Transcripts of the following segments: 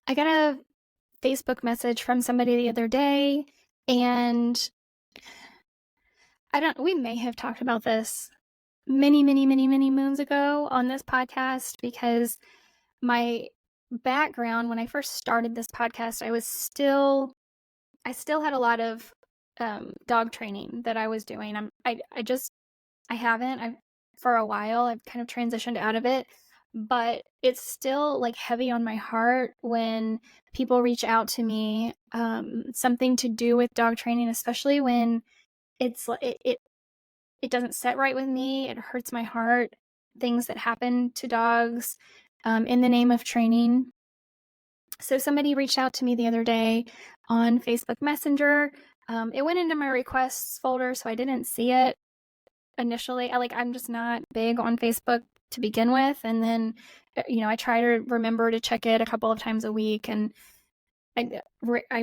I got a Facebook message from somebody the other day, and we may have talked about this many, many, many, many moons ago on this podcast because my background when I first started this podcast, I still had a lot of dog training that I was doing. I haven't. I've for a while. I've kind of transitioned out of it, but it's still like heavy on my heart when people reach out to me, something to do with dog training, especially when it doesn't set right with me. It hurts my heart. Things that happen to dogs, in the name of training. So somebody reached out to me the other day on Facebook Messenger. It went into my requests folder, so I didn't see it initially. I'm just not big on Facebook to begin with, and then I try to remember to check it a couple of times a week, and I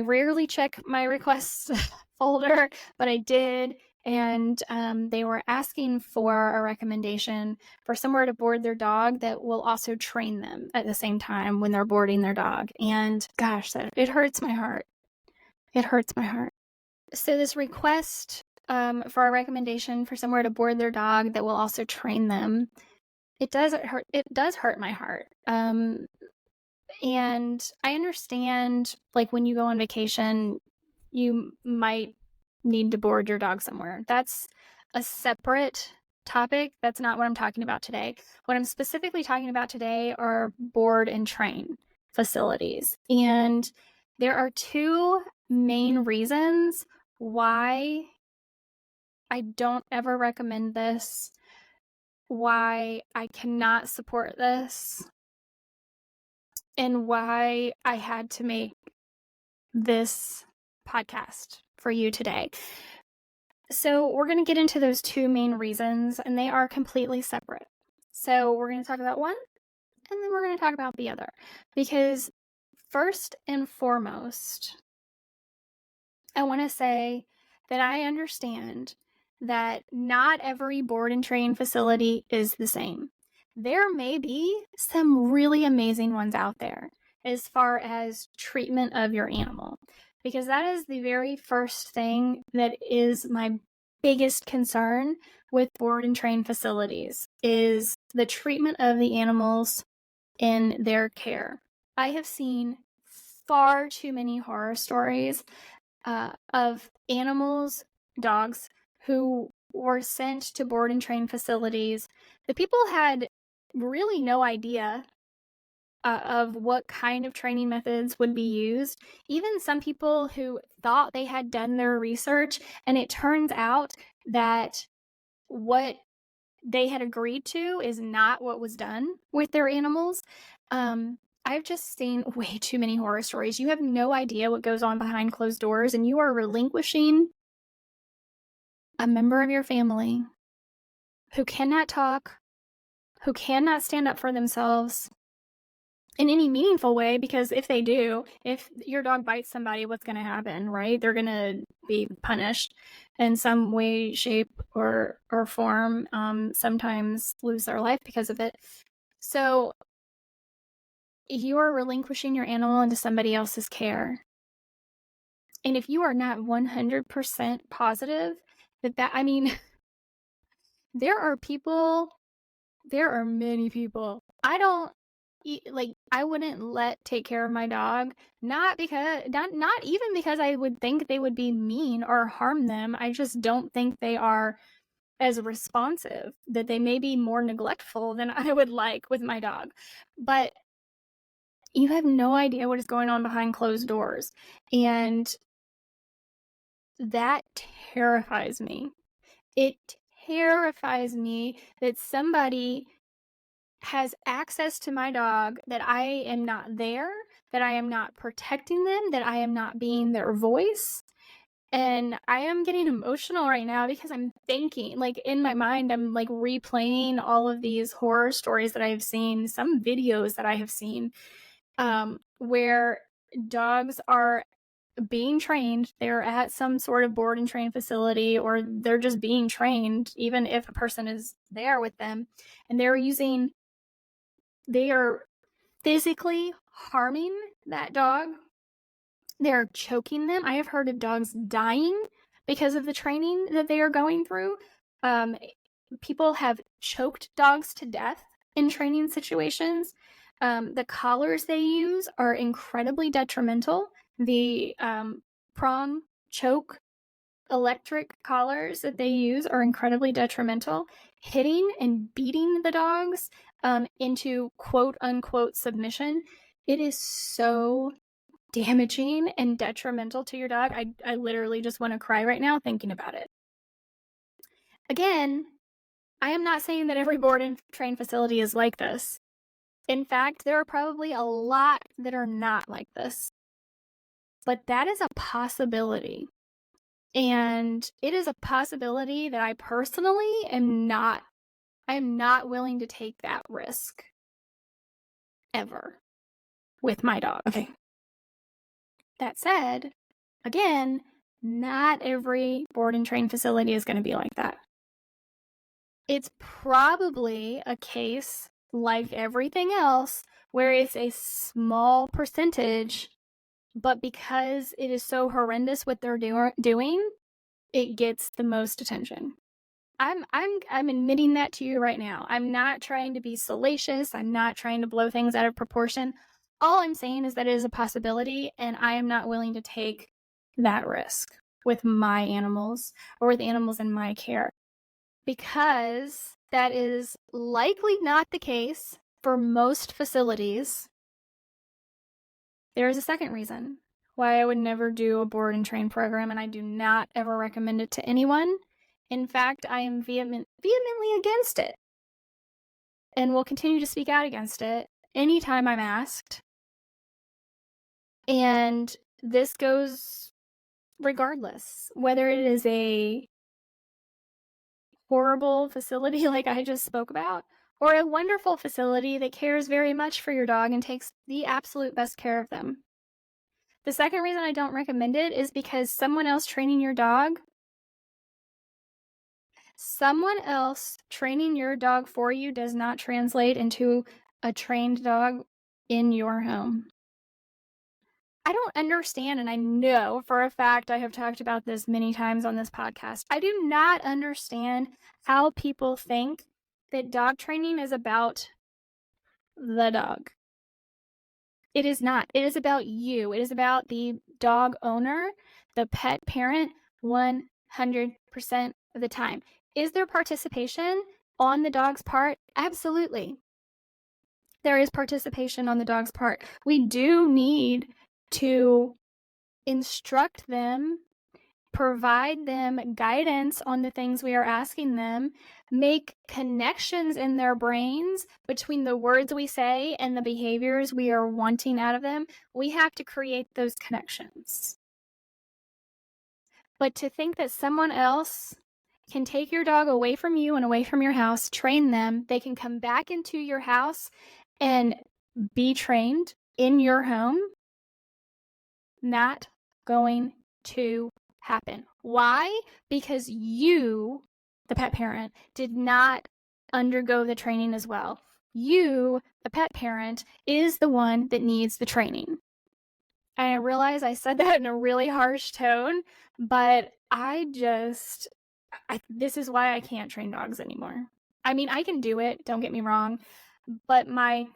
rarely check my requests folder, but I did, and they were asking for a recommendation for somewhere to board their dog that will also train them at the same time when they're boarding their dog. And gosh, it hurts my heart. It hurts my heart. So this request for a recommendation for somewhere to board their dog that will also train them, it does hurt my heart. And I understand, like, when you go on vacation, you might need to board your dog somewhere. That's a separate topic. That's not what I'm talking about today. What I'm specifically talking about today are board and train facilities. And there are two main reasons why I don't ever recommend this, why I cannot support this, and why I had to make this podcast for you today. So we're going to get into those two main reasons, and they are completely separate. So we're going to talk about one, and then we're going to talk about the other. Because first and foremost, I want to say that I understand that not every board and train facility is the same. There may be some really amazing ones out there as far as treatment of your animal, because that is the very first thing that is my biggest concern with board and train facilities is the treatment of the animals in their care. I have seen far too many horror stories of animals, dogs, who were sent to board and train facilities. The people had really no idea of what kind of training methods would be used. Even some people who thought they had done their research, and it turns out that what they had agreed to is not what was done with their animals. I've just seen way too many horror stories. You have no idea what goes on behind closed doors, and you are relinquishing a member of your family who cannot talk, who cannot stand up for themselves in any meaningful way, because if they do, if your dog bites somebody, what's going to happen, right? They're going to be punished in some way, shape, or form, sometimes lose their life because of it. So you are relinquishing your animal into somebody else's care. And if you are not 100% positive I mean, there are many people I wouldn't let take care of my dog, not even because I would think they would be mean or harm them. I just don't think they are as responsive, that they may be more neglectful than I would like with my dog. But you have no idea what is going on behind closed doors. And that terrifies me. It terrifies me that somebody has access to my dog, that I am not there, that I am not protecting them, that I am not being their voice. And I am getting emotional right now because I'm thinking, like, in my mind, I'm like replaying all of these horror stories that I have seen, some videos that I have seen, where dogs are being trained. They're at some sort of board and train facility, or they're just being trained, even if a person is there with them, and they are physically harming that dog. They're choking them. I have heard of dogs dying because of the training that they are going through. People have choked dogs to death in training situations. The collars they use are incredibly detrimental. The prong, choke, electric collars that they use are incredibly detrimental. Hitting and beating the dogs into quote unquote submission, it is so damaging and detrimental to your dog. I literally just want to cry right now thinking about it. Again, I am not saying that every board and train facility is like this. In fact, there are probably a lot that are not like this. But that is a possibility. And it is a possibility that I personally am not willing to take that risk ever with my dog. Okay. That said, again, not every board and train facility is going to be like that. It's probably a case like everything else where it's a small percentage, but because it is so horrendous what they're doing, it gets the most attention. I'm admitting that to you right now. I'm not trying to be salacious. I'm not trying to blow things out of proportion. All I'm saying is that it is a possibility, and I am not willing to take that risk with my animals or with animals in my care, because that is likely not the case for most facilities. There is a second reason why I would never do a board and train program, and I do not ever recommend it to anyone. In fact, I am vehemently against it and will continue to speak out against it anytime I'm asked. And this goes regardless, whether it is a horrible facility like I just spoke about, or a wonderful facility that cares very much for your dog and takes the absolute best care of them. The second reason I don't recommend it is because someone else training your dog for you does not translate into a trained dog in your home. I don't understand, and I know for a fact I have talked about this many times on this podcast. I do not understand how people think that dog training is about the dog. It is not. It is about you. It is about the dog owner, the pet parent, 100% of the time. Is there participation on the dog's part? Absolutely. There is participation on the dog's part. We do need to instruct them, provide them guidance on the things we are asking them, make connections in their brains between the words we say and the behaviors we are wanting out of them. We have to create those connections. But to think that someone else can take your dog away from you and away from your house, train them, they can come back into your house and be trained in your home, not going to happen. Why? Because you, the pet parent, did not undergo the training as well. You, the pet parent, is the one that needs the training. And I realize I said that in a really harsh tone, but this is why I can't train dogs anymore. I mean, I can do it, don't get me wrong, but my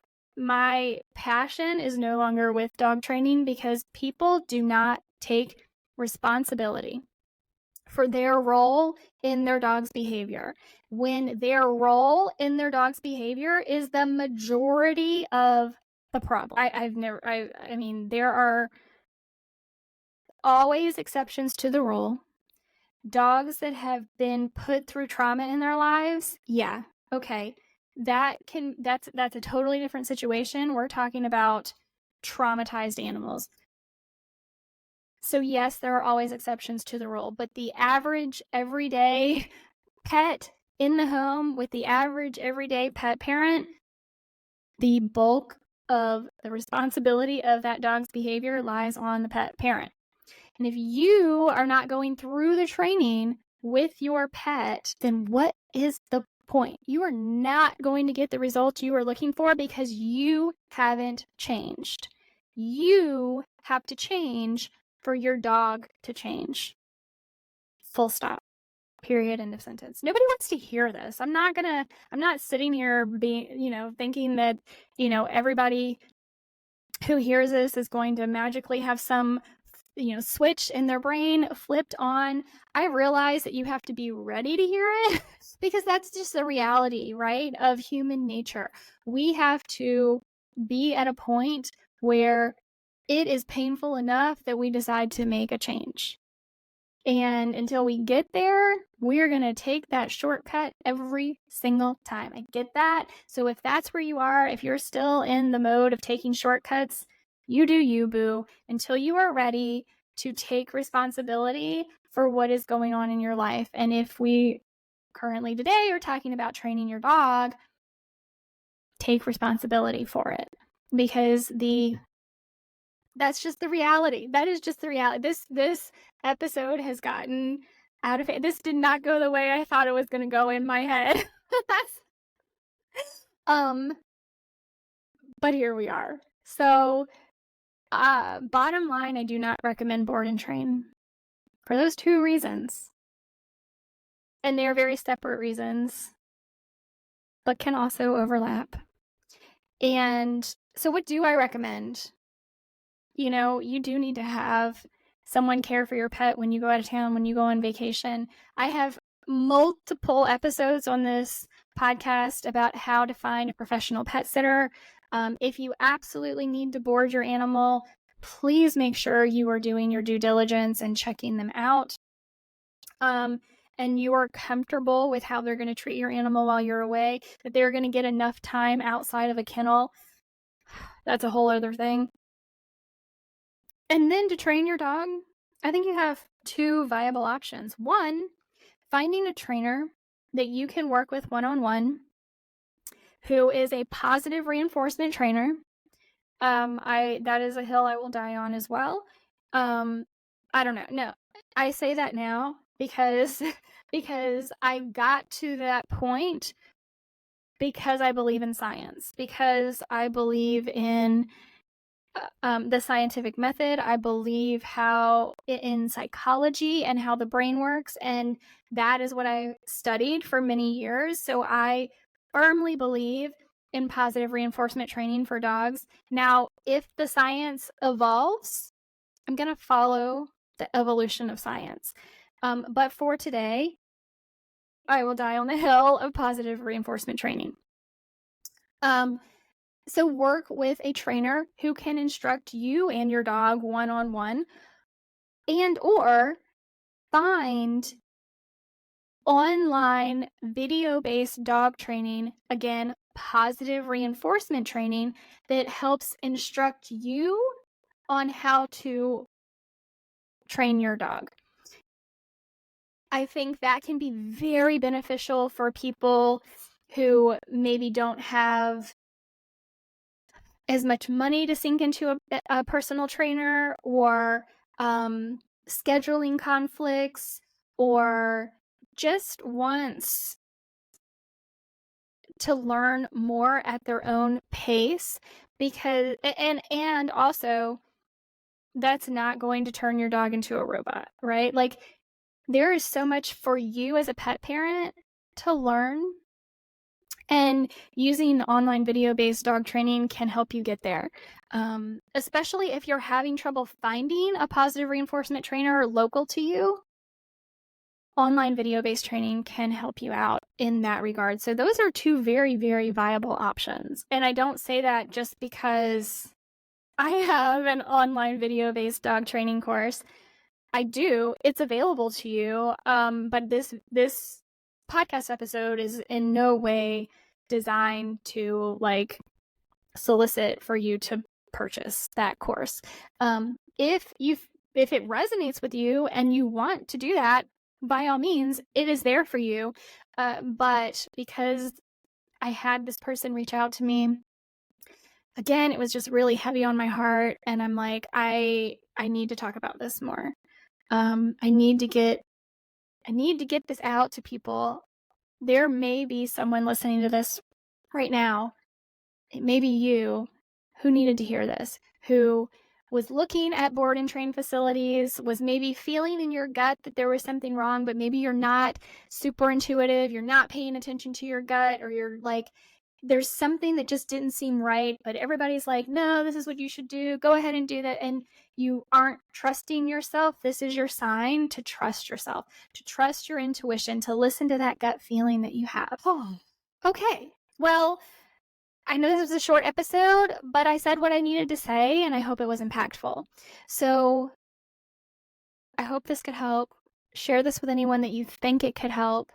passion is no longer with dog training because people do not take responsibility for their role in their dog's behavior, when their role in their dog's behavior is the majority of the problem. I mean, there are always exceptions to the rule. Dogs that have been put through trauma in their lives, yeah, okay. That's a totally different situation. We're talking about traumatized animals. So yes, there are always exceptions to the rule, but the average everyday pet in the home with the average everyday pet parent, the bulk of the responsibility of that dog's behavior lies on the pet parent. And if you are not going through the training with your pet, then what is the point. You are not going to get the results you are looking for because you haven't changed. You have to change for your dog to change. Full stop. Period. End of sentence. Nobody wants to hear this. I'm not sitting here thinking that, everybody who hears this is going to magically have some, switch in their brain flipped on. I realize that you have to be ready to hear it because that's just the reality, right, of human nature. We have to be at a point where it is painful enough that we decide to make a change. And until we get there, we're going to take that shortcut every single time. I get that. So if that's where you are, if you're still in the mode of taking shortcuts, you do you, boo, until you are ready to take responsibility for what is going on in your life. And if we currently today are talking about training your dog, take responsibility for it because that's just the reality. That is just the reality. This episode has gotten out of it. This did not go the way I thought it was going to go in my head. But here we are. So, bottom line, I do not recommend board and train for those two reasons. And they are very separate reasons, but can also overlap. And so what do I recommend? You do need to have someone care for your pet when you go out of town, when you go on vacation. I have multiple episodes on this podcast about how to find a professional pet sitter. If you absolutely need to board your animal, please make sure you are doing your due diligence and checking them out. And you are comfortable with how they're going to treat your animal while you're away, that they're going to get enough time outside of a kennel. That's a whole other thing. And then to train your dog, I think you have two viable options. One, finding a trainer that you can work with one-on-one who is a positive reinforcement trainer. That is a hill I will die on as well. I don't know. No, I say that now because I got to that point because I believe in science, because I believe in the scientific method. I believe in psychology and how the brain works, and that is what I studied for many years. So I firmly believe in positive reinforcement training for dogs. Now, if the science evolves, I'm going to follow the evolution of science. But for today, I will die on the hill of positive reinforcement training. So work with a trainer who can instruct you and your dog one-on-one, and or find online video-based dog training, again, positive reinforcement training that helps instruct you on how to train your dog. I think that can be very beneficial for people who maybe don't have as much money to sink into a personal trainer, or scheduling conflicts, or just wants to learn more at their own pace, because and also that's not going to turn your dog into a robot, right? Like, there is so much for you as a pet parent to learn, and using online video-based dog training can help you get there. Especially if you're having trouble finding a positive reinforcement trainer local to you, online video-based training can help you out in that regard. So those are two very, very viable options. And I don't say that just because I have an online video-based dog training course. I do. It's available to you. But this podcast episode is in no way designed to solicit for you to purchase that course. If it resonates with you and you want to do that, by all means, it is there for you. But because I had this person reach out to me, again, it was just really heavy on my heart, and I'm like, I need to talk about this more. I need to get this out to people. there may be someone listening to this right now. It may be you who needed to hear this, who was looking at board and train facilities, was maybe feeling in your gut that there was something wrong, but maybe you're not super intuitive, you're not paying attention to your gut, or you're like, there's something that just didn't seem right, but everybody's like, no, this is what you should do. Go ahead and do that. And you aren't trusting yourself. This is your sign to trust yourself, to trust your intuition, to listen to that gut feeling that you have. Oh, okay. Well, I know this was a short episode, but I said what I needed to say, and I hope it was impactful. So I hope this could help. Share this with anyone that you think it could help.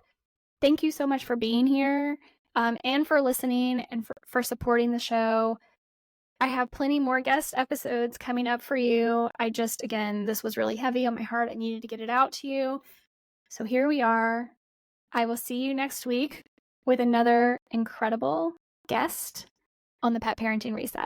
Thank you so much for being here, and for listening, and for supporting the show. I have plenty more guest episodes coming up for you. Again, this was really heavy on my heart. I needed to get it out to you. So here we are. I will see you next week with another incredible guest on the Pet Parenting Reset.